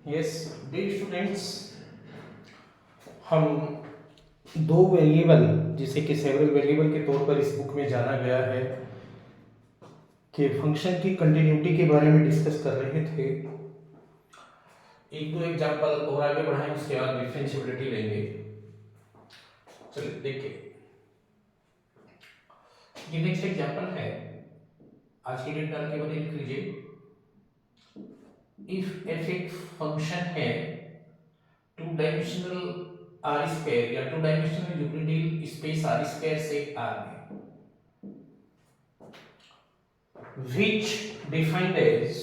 Yes dear students, हम दो variable जिसे कि सेवरल वेरिएबल के तौर पर इस बुक में जाना गया है कि फंक्शन की कंटिन्यूटी के बारे में डिस्कस कर रहे थे। एक दो एग्जांपल और आगे बढ़ाएं, उसके बाद डिफरेंशिएबिलिटी लेंगे। चलिए देखिए, ये नेक्स्ट एग्जांपल है, आज की डेट डाल के बता लिख लीजिए। इफ एफ एक फंक्शन है टू डायमेंशनल आर स्क्वायर या two dimensional Euclidean space R square से आर में, which defined as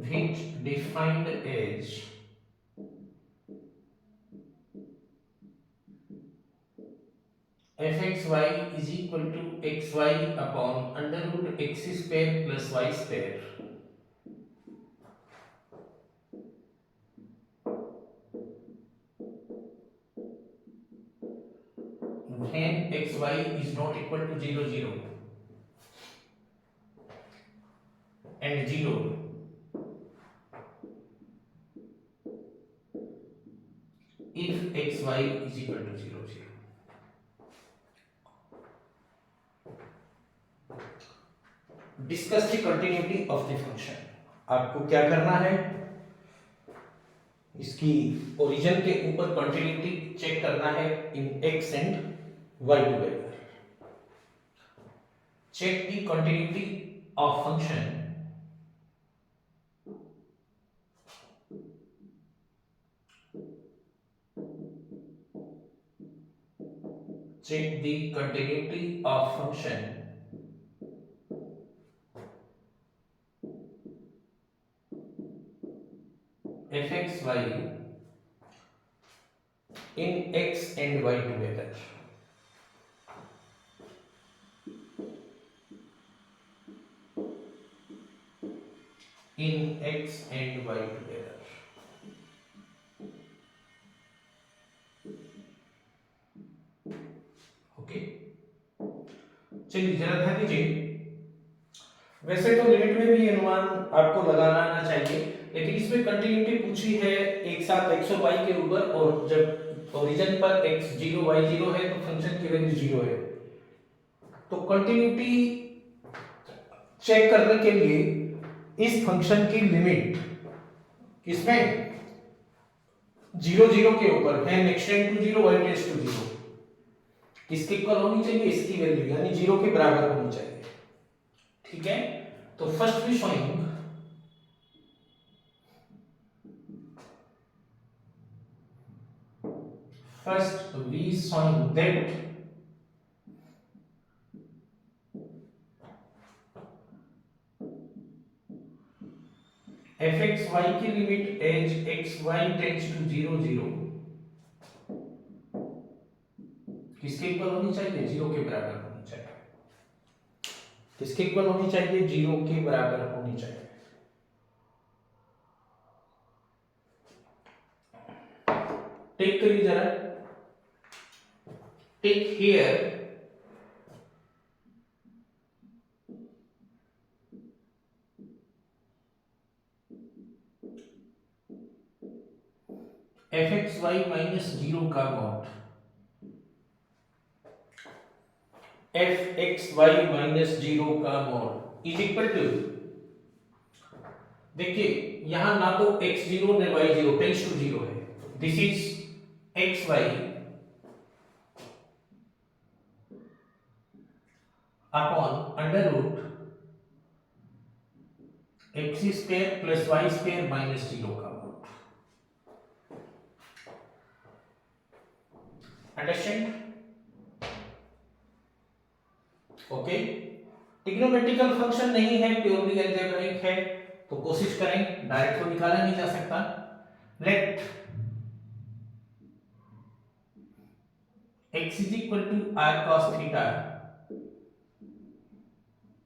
which defined as fxy is equal to xy upon under root x square plus y square, when xy is not equal to 0 0 and 0 if xy is equal to 0 0. Discuss the continuity of the function. आपको क्या करना है, इसकी origin के ऊपर continuity check करना है in x and y together. Check the continuity of function check the continuity of function fxy in x and y together. In x and y together. Okay, चलिए जरा ध्यान दीजिए। वैसे तो लिमिट में भी अनुमान आपको लगाना आना चाहिए, लेकिन इसमें कंटिन्यूटी पूछी है एक साथ x और y के ऊपर, और जब ओरिजिन पर x 0 y 0 है तो फंक्शन की वैल्यू 0 है। तो कंटिन्यूटी चेक करने के लिए इस फंक्शन की लिमिट किसमें 0 0 के ऊपर है, x tend to 0 y tends to 0 किसके इक्वल होनी चाहिए, इसकी वैल्यू यानी 0 के बराबर होनी चाहिए। ठीक है, तो first we showing that fxy की limit as xy tends to 0 0 किसके इक्वल होनी चाहिए, 0 के बराबर होनी चाहिए। किसके इक्वल होनी चाहिए, 0 के बराबर होनी चाहिए। टेक करिए जरा, टेक हियर fxy माइनस 0 का मॉड, fxy माइनस 0 का मॉड इज इक्वल टू, देखिए यहां ना तो x0 ने y0 टेंड्स टू 0 है, this is xy upon under root x square plus y square minus 0 का mod. Understand? Okay, trigonometrical function नहीं है, प्योरली अलजेब्रिक है, तो कोशिश करें, डायरेक्ट तो निकाला नहीं जा सकता। Let x is equal to r cos theta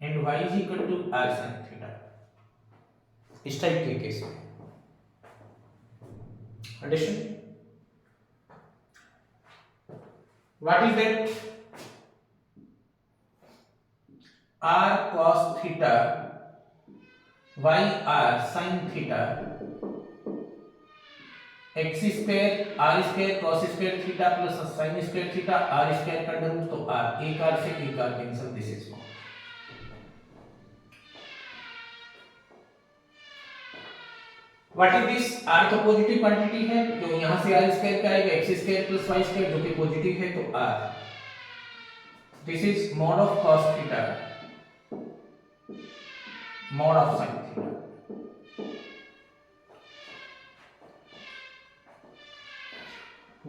and y is equal to r sin theta, इस टाइप के केस में। Understand? What is that? r cos theta y r sin theta x square r square cos square theta plus sin square theta r square का under root, तो r एक r से एक r cancel, this is one. What is this? r तो positive quantity है, तो यहां से r स्क्वायर का आएगा x square plus y square जो कि पॉजिटिव है, तो r this is mod of cos theta mod of sin theta.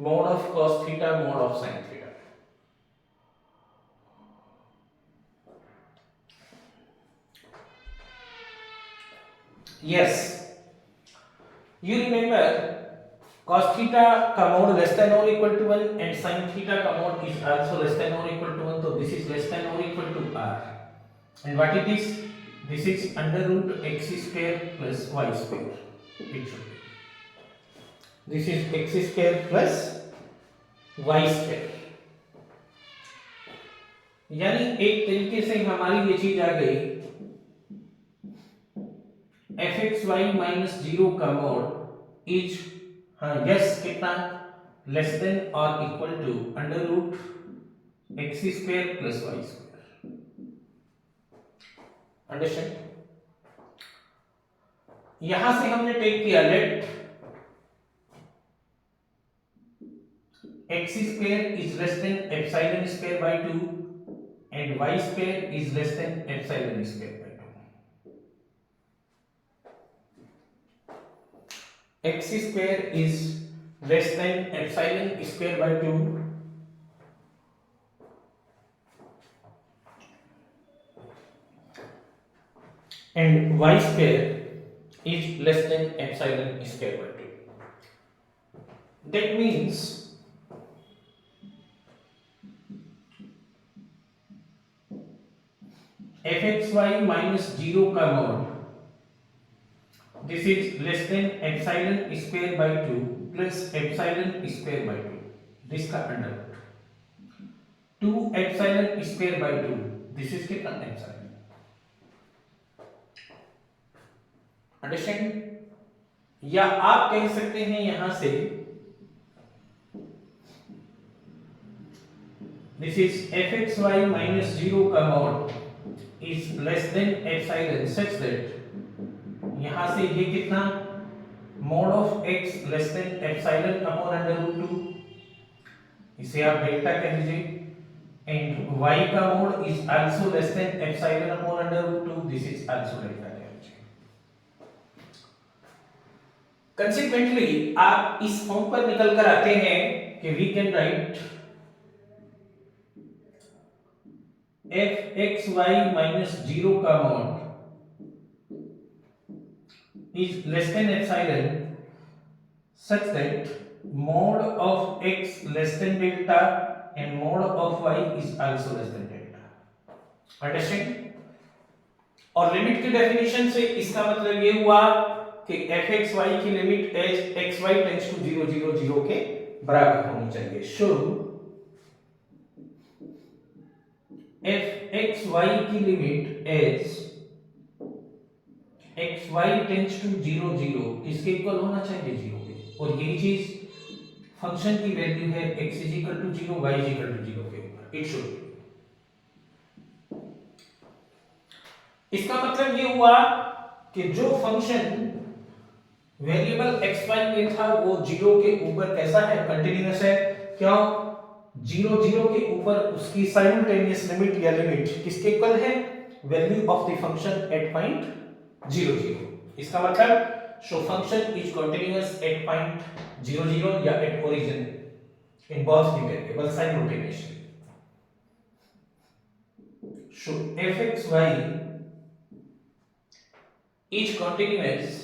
Mod of cos theta, mod of sin theta. Yes, you remember cos theta का mod less than or equal to 1 and sin theta का mod is also less than or equal to 1, so this is less than or equal to r, and what it is? This is under root x square plus y square. It should be. This is x square plus y square, यानी एक तरीके से हमारी ये चीज आ गई fxy minus 0 का mod is, हाँ यस, कितना लेस देन और equal to under root x square plus Y square. Understand? यहां से हमने टेक किया let x square is less than epsilon square by 2 and y square is less than epsilon square by 2. X square is less than epsilon square by 2 and y square is less than epsilon square by 2. That means fxy minus 0 का mod, this is less than epsilon square by 2 plus epsilon square by 2, this का under root 2 epsilon square by 2, this is कितना epsilon। Understand? या आप कह सकते हैं यहां से this is fxy minus 0 का mod is less than epsilon such that यहां से ये कितना mod of x less than epsilon upon under root 2, इसे आप डेल्टा कह लीजिए, and y का mod is also less than epsilon upon under root 2, this is also delta कह लीजिए। Consequently आप इस फॉर्म पर निकल कर आते हैं कि we can write fxy minus 0 का mod is less than epsilon such that mod of x less than delta and mod of y is also less than delta। Understand? और लिमिट की डेफिनेशन से इसका मतलब ये हुआ कि fxy की limit as xy tends to 0 0 0 के बराबर होनी चाहिए। सो fxy की limit as xy tends to 0 0 किसके इक्वल होना चाहिए? 0 के, और यही चीज फंक्शन की वैल्यू है x = 0 y = 0 के ऊपर, इट शुड। इसका मतलब ये हुआ कि जो फंक्शन वेरिएबल xy में था वो 0 के ऊपर कैसा है? कंटीन्यूअस है। क्यों? 0 0 के ऊपर उसकी साइमल्टेनियस लिमिट या लिमिट किसके इक्वल है? Value of the function at point 0 0। इसका मतलब so function is continuous at point 0 0 या at origin in both the variable simultaneously. So fxy is continuous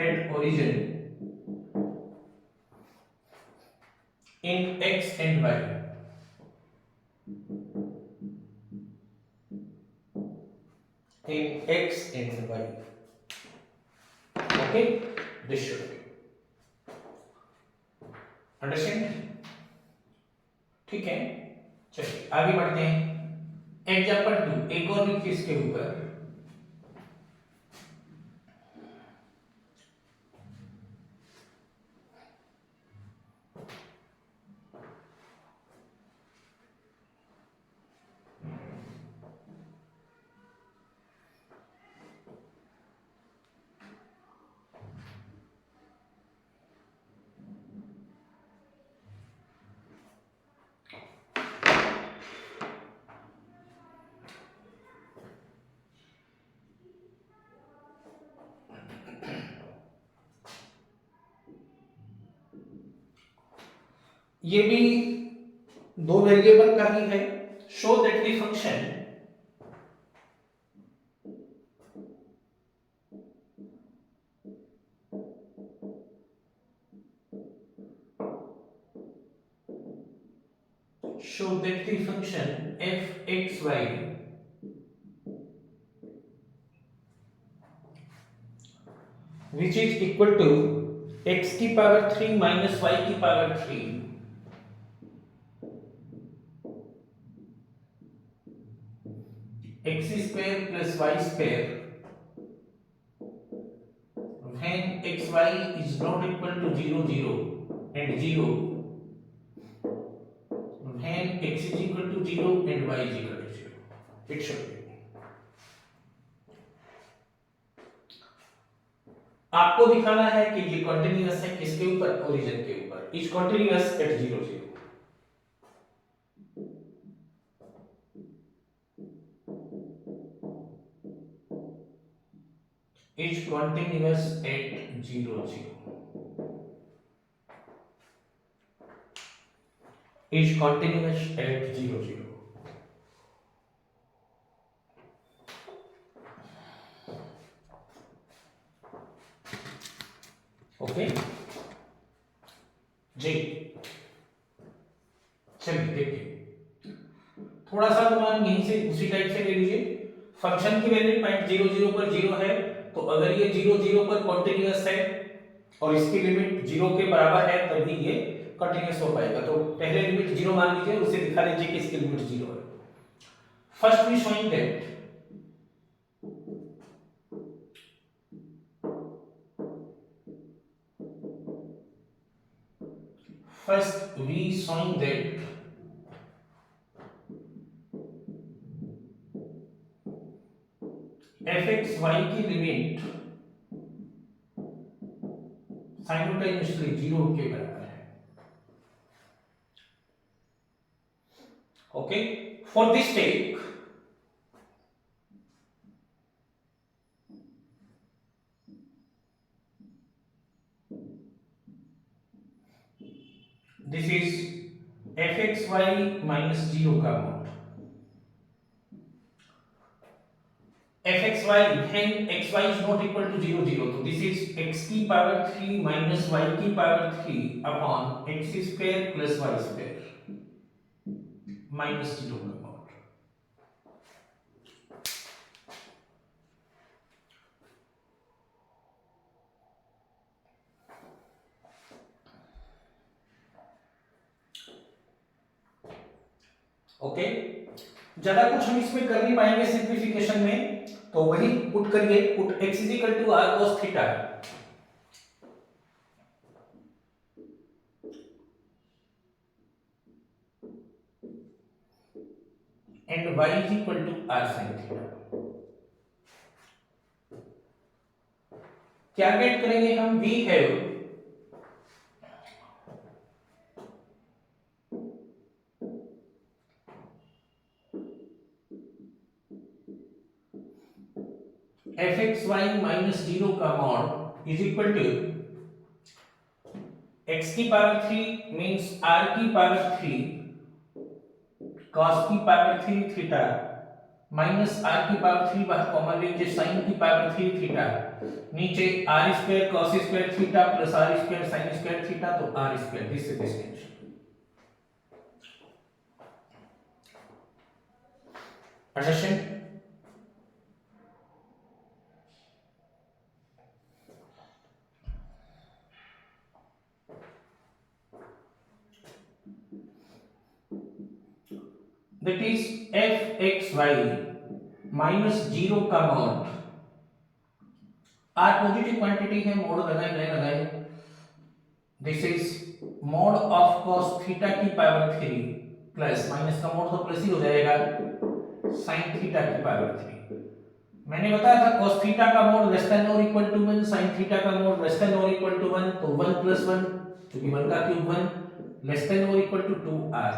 at origin in x and y, in x and y, okay, this should be। Understand? ठीक है, चलिए आगे बढ़ते हैं। Example 2, एक और लिखिए इसके ऊपर। ये भी दो वेरिएबल का ही है। Show that the function fxy which is equal to x की पावर 3 minus y की power 3 x square plus y square when xy is not equal to 0 0 and 0 when x is equal to 0 and y is equal to 0 it should be। आपको दिखाना है कि ये continuous है किसके ऊपर, ओरिजिन के ऊपर। Is continuous at 0 0। is continuous at 0 0 is continuous at 0 0। Okay जी, चलिए देखिए थोड़ा सा अनुमान यहीं से उसी टाइप से ले लीजिए। फंक्शन की वैल्यू पॉइंट 0 0 पर 0 है, तो अगर ये 0 0 पर कंटीन्यूअस है और इसकी लिमिट 0 के बराबर है तभी ये कंटीन्यूअस हो पाएगा। तो पहले लिमिट 0 मान लीजिए, उसे दिखा लीजिए कि इसकी लिमिट 0 है। First we showing that fxy की लिमिट साइमल्टेनियसली 0 के बराबर है। Okay, for this take this is fxy minus 0 का mod. fxy when xy is not equal to 0 0, तो दिस इज x की पावर 3 minus y की power 3 upon x square plus y square minus 0 का mod. Okay, ज्यादा कुछ हम इसमें कर नहीं पाएंगे सिंप्लीफिकेशन में, तो वही पुट करिए। Put x is equal to r cos theta and y is equal to r sin theta. क्या गेट करेंगे हम? वी हैव fxy माइनस 0 का mod is equal to x की पावर 3 मींस r की पावर 3 cos की power 3 theta minus r की power 3 बाहर common लीजिए sin की पावर 3 थीटा, नीचे r square cos square theta plus r square sin square theta, तो r स्क्वायर दिस से this cancel. Understand? That is F X Y minus zero का mod, R positive quantity है, mod लगाए नहीं लगाए, this is mod of cos theta की power 3 plus minus का mod तो प्लस ही हो जाएगा sin थीटा की पावर 3। मैंने बताया था cos थीटा का मोड लेस देन और इक्वल टू 1, sin थीटा का मोड लेस देन और इक्वल टू 1, तो 1 प्लस 1 क्योंकि 1 का क्यूब 1 लेस देन और इक्वल टू 2r,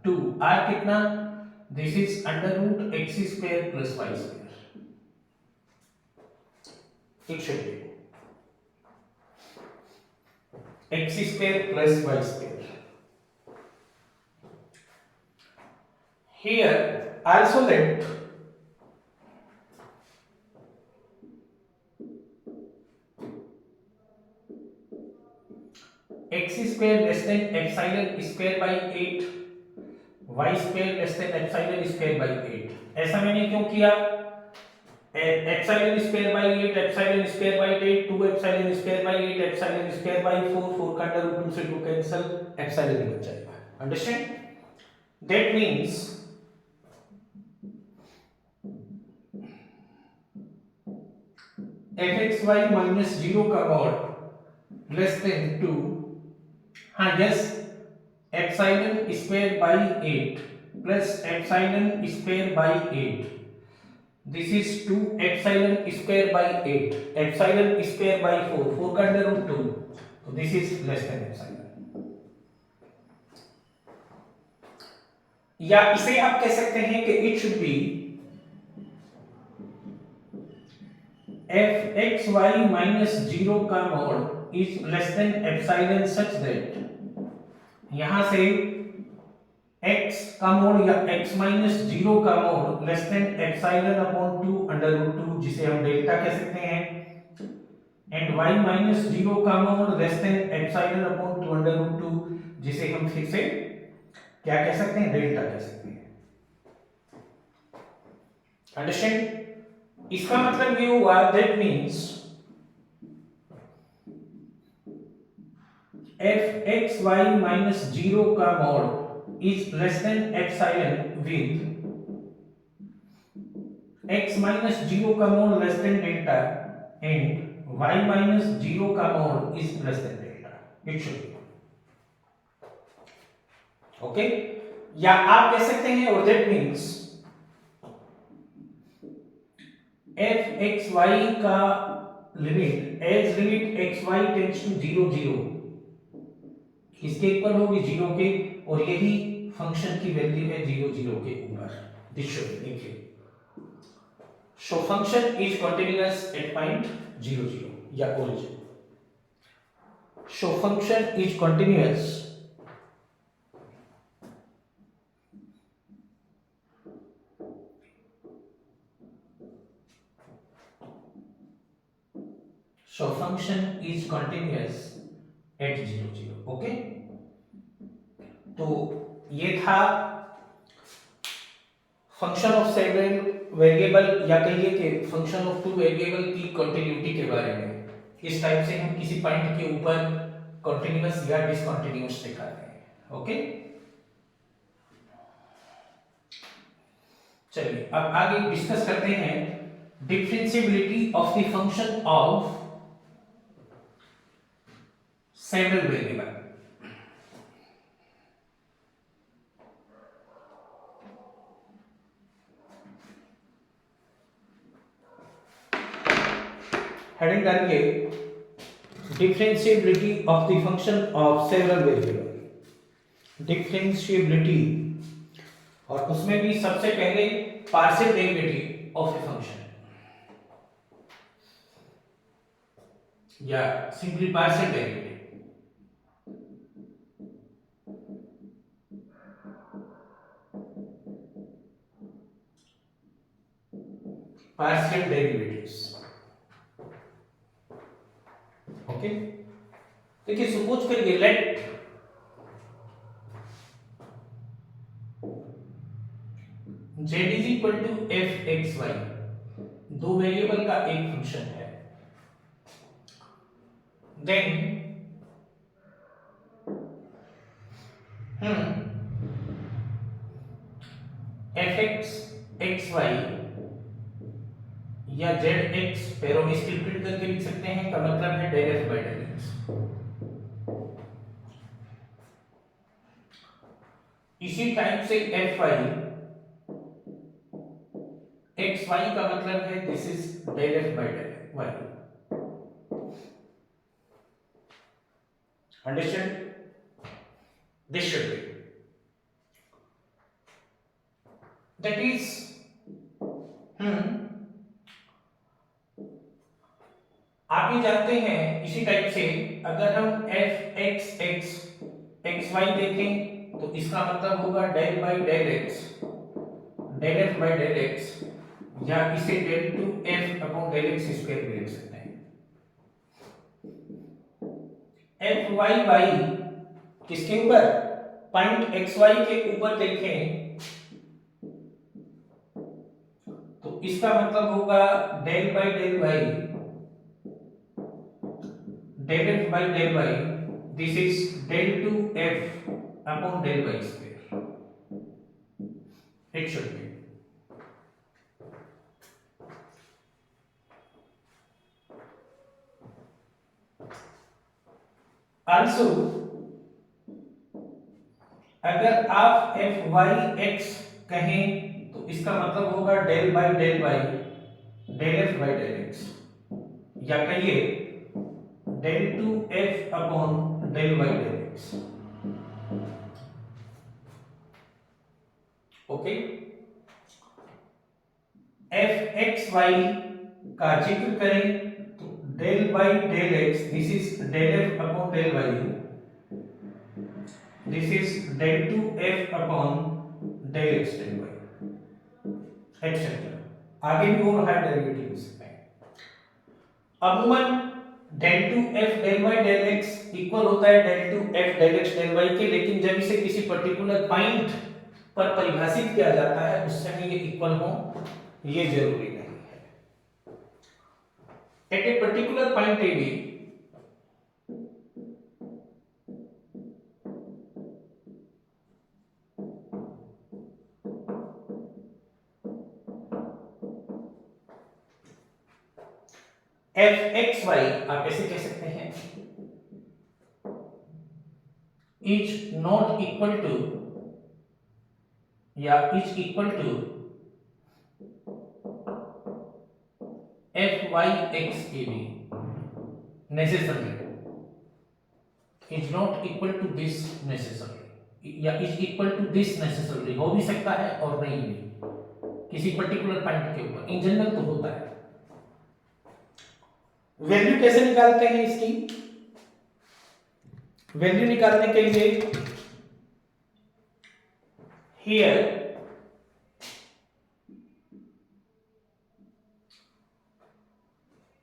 2r कितना, this is under root x square plus Y square, it should be x square plus y square. Here also let x square less than epsilon square by 8, y square less than epsilon square by 8। ऐसा मैंने क्यों किया, epsilon square by 8, epsilon square by 8, 2 epsilon square by 8, epsilon square by 4, 4 का under root 2 से 2 cancel, epsilon ही बच जाएगा। Understand, that means fxy minus 0 का mod less than 2, हाँ yes, epsilon square by 8 plus epsilon square by 8, this is 2 epsilon square by 8, epsilon square by 4, 4 का under root 2, तो this is less than epsilon। या इसे आप कह सकते हैं कि it should be fxy minus 0 का mod is less than epsilon such that, यहां से x का मोड या x माइनस 0 का mod less than epsilon upon 2 under root 2 जिसे हम डेल्टा कह सकते हैं, एंड y माइनस 0 का mod less than epsilon upon 2 under root 2 जिसे हम फिर से क्या कह सकते हैं, डेल्टा कह सकते हैं। अंडरस्टैंड, इसका मतलब ये हुआ दैट मींस fxy माइनस 0 का mode is less than epsilon with x minus 0 का mode less than delta and y minus 0 का mode is less than delta, it should be okay। या आप कह सकते हैं और that means fxy का limit as limit xy tends to 0 0 इसके इक्वल होगी 0 के, और यही फंक्शन की वैल्यू है 0 0 के ऊपर, this should be clear. So function is continuous at point 0 0 या origin, so function is continuous so function is continuous at 0 0, okay. तो ये था फंक्शन ऑफ सेवरल वेरिएबल या कहिए कि फंक्शन ऑफ टू वेरिएबल की कंटिन्यूटी के बारे में। इस टाइप से हम किसी पॉइंट के ऊपर कंटिन्यूअस या डिसकंटिन्यूअस दिखाते हैं, ओके। चलिए अब आगे डिस्कस करते हैं differentiability of the function of several variable. Heading डालिए differentiability of the function of several variable, differentiability, और उसमें भी सबसे पहले partial derivative of a function या simply partial derivative. Partial derivatives, okay. देखिए सपोज करिए let z is equal to F X Y, दो वेरिएबल का एक फंक्शन है, then F X X Y या जेड एक्स पैरों में स्प्लिट करके लिख सकते हैं, का मतलब है del F by del X. इसी टाइप से एफ वाई एक्स वाई का मतलब है this is del F by del Y. Understand? This should be that is आप ये जानते हैं इसी टाइप से अगर हम F X X X Y देखें तो इसका मतलब होगा del by del X, del F by del X, या इसे del two F upon del X square भी लिख सकते हैं। एफ वाई वाई किसके ऊपर? पॉइंट एक्स वाई के ऊपर देखें तो इसका मतलब होगा del by del Y, del F by del Y, this is del two F upon del Y square. It should be also अगर आप एफ वाई एक्स कहें तो इसका मतलब होगा del by del Y, del F by del X, या कहिए del two F upon del Y del X. Okay, F X Y का जिक्र करें तो del by del X, this is del F upon del Y, this is del two F upon del X del Y etcetera. आगे भी और higher derivative हो सकते हैं। अमूमन del two F del Y del X equal होता है del two F del X del Y के, लेकिन जब इसे किसी पर्टिकुलर पॉइंट पर परिभाषित किया जाता है उस समय ये इक्वल हो ये जरूरी नहीं है। At a particular point A B F X Y आप ऐसे कह सकते हैं इज नॉट इक्वल टू या is equal to F Y X A B necessarily, is not equal to this necessarily, या is equal to this necessarily हो भी सकता है और नहीं भी किसी पर्टिकुलर पॉइंट के ऊपर, इन जनरल तो होता है। वैल्यू कैसे निकालते हैं इसकी? वैल्यू निकालने के लिए here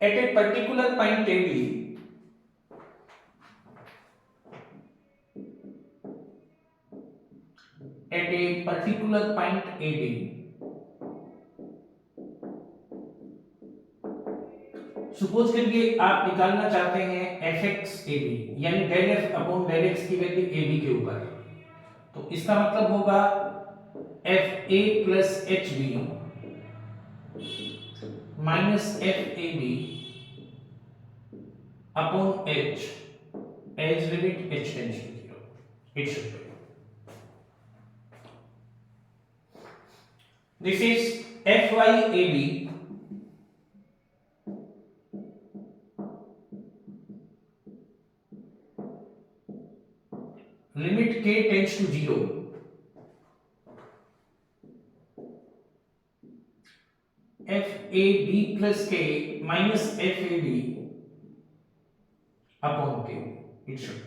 at a particular point A B at a particular point AB suppose करिए आप निकालना चाहते हैं एफ एक्स ए बी यानी del F upon del X की वैल्यू ए बी के ऊपर, तो इसका मतलब होगा F A plus H B minus F A B upon H as limit H tends to 0। It should be this is F Y A B limit k tends to 0 F A B plus K minus F A B upon K. It should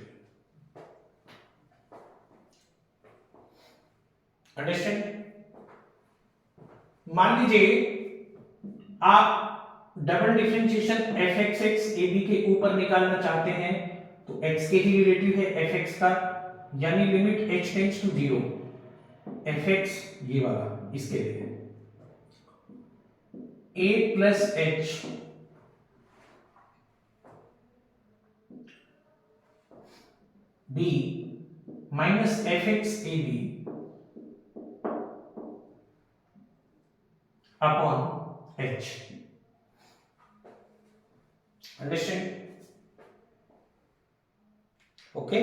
understand? मान लीजिए आप double differentiation F X X A B के ऊपर निकालना चाहते हैं, तो x के ही रिलेटिव है एफ एक्स का, यानी limit h tends to 0 F X ये वाला इसके लिए a plus H B minus F X A B okay,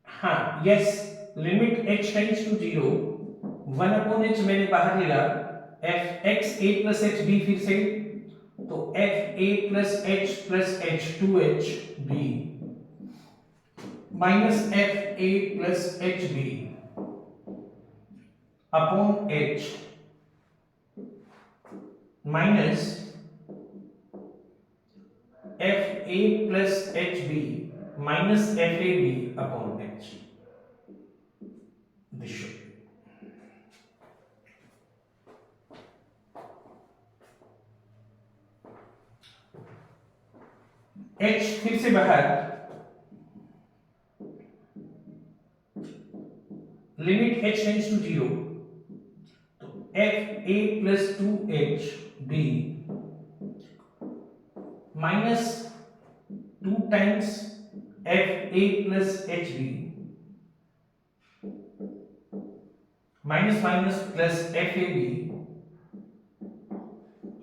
हाँ yes, limit h tends to 0, 1 upon h मैंने बाहर लिया, f x a plus h b, फिर से तो f a plus h 2h b minus f a plus h b upon h minus f a plus h b minus f a b upon h। This should h फिर से बाहर, limit h tends to 0, तो f a plus 2h b माइनस 2 times f a plus h b minus minus plus f a b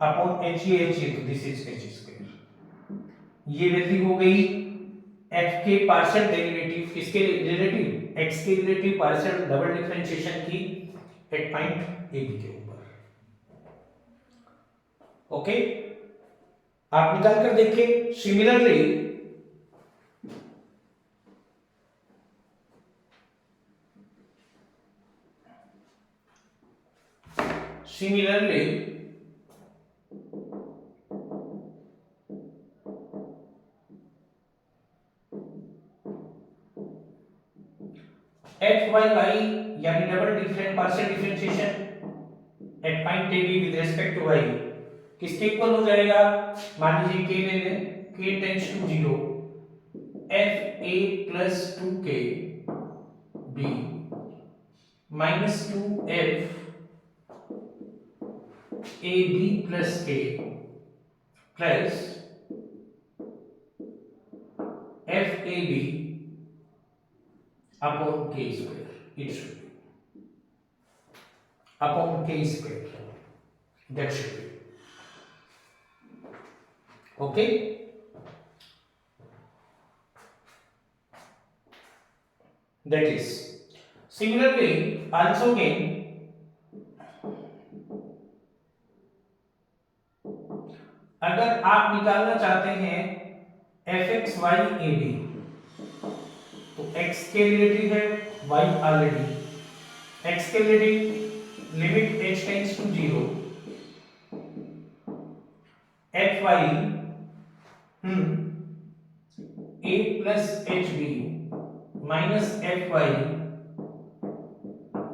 upon h a, तो this is h square. ये value हो गई f के पार्शियल डेरिवेटिव, किसके relative, x के relative partial double differentiation की at point a b के ऊपर। ओके, आप निकाल कर देखिए। सिमिलरली एफ वाई वाई यानी double different partial differentiation at point A be with respect to Y किसके इक्वल हो जाएगा, मान लीजिए k ले लें, k tends to 0, f a plus 2k b minus 2f a b plus k plus f a b upon k square, it should be upon k square, that should be okay. That is similarly also again अगर आप निकालना चाहते हैं fx y a b, तो x के relative है, y already, x के relative limit h tends to 0, f y a plus h b minus f y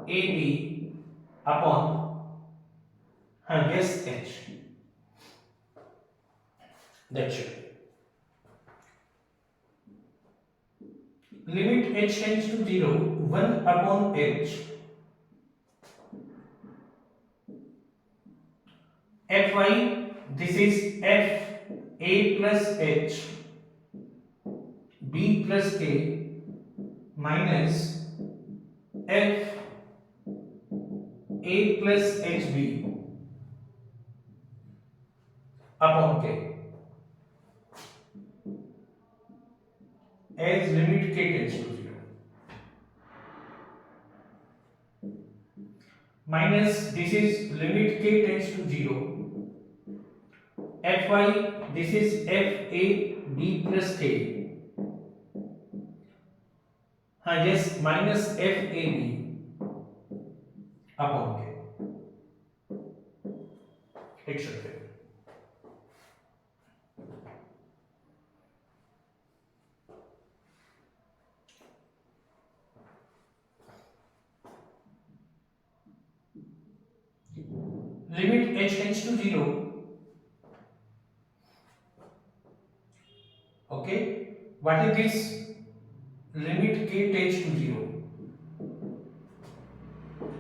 a b upon yes h, that should limit h tends to 0, 1 upon h fy, this is f a plus h b plus k minus f a plus h b upon k as limit k tends to 0 minus this is limit k tends to 0, fy, this is f a b plus k, yes, minus f a b upon k, it should be limit h tends to 0, okay, what is this, limit k tends to 0,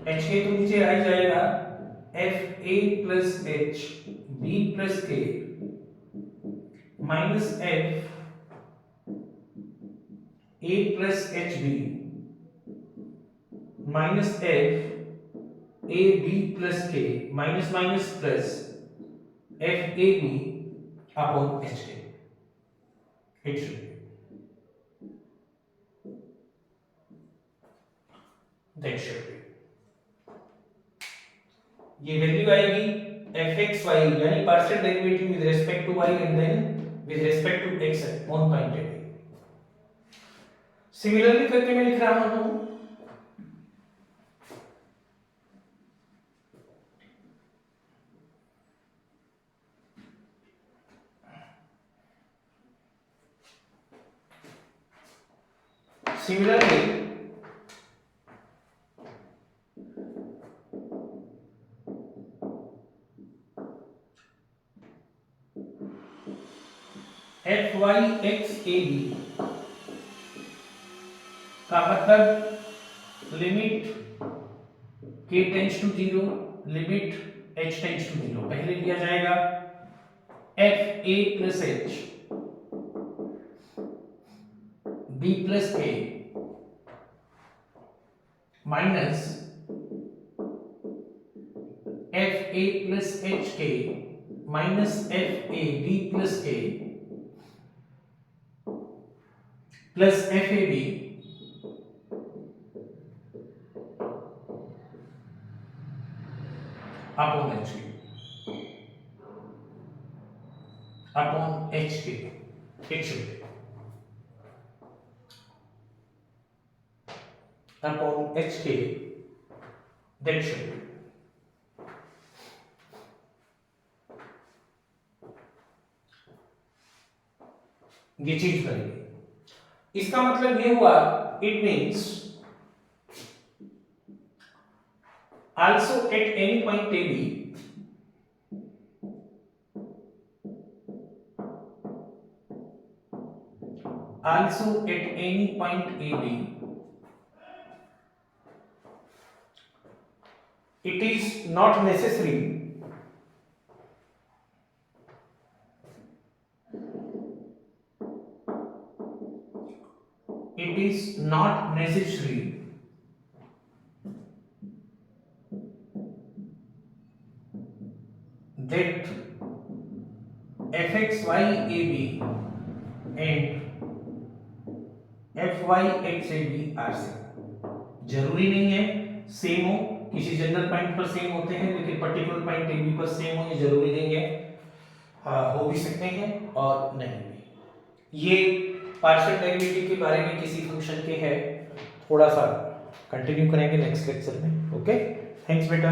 h के तो नीचे आ जाएगा f a plus h b plus k minus f a plus h b minus f a b plus k minus minus plus F A B upon H K, it should be that should be, ये value आएगी F X Y यानी partial derivative with respect to Y and then with respect to X on point A. Similarly करके मैं लिख रहा हूं, similarly F Y X A B का मतलब limit k tends to 0, limit h tends to 0। पहले लिया जाएगा F A plus H B plus A minus F A plus H K minus F A B plus K plus F A B upon H K, upon H K, it should be upon H K, that should be. ये चीज करेंगे, इसका मतलब ये हुआ, it means also at any point AB also at any point AB it is not necessary that fxyab and fyxab are same। जरूरी नहीं है सेम हो, किसी जनरल पॉइंट पर सेम होते हैं लेकिन पर्टिकुलर पॉइंट ए बी पर सेम हो, ये जरूरी नहीं है। हो भी सकते हैं और नहीं भी। ये पार्शियल डेरिवेटिव के बारे में किसी फंक्शन के है, थोड़ा सा कंटिन्यू करेंगे नेक्स्ट लेक्चर में। ओके, थैंक्स बेटा।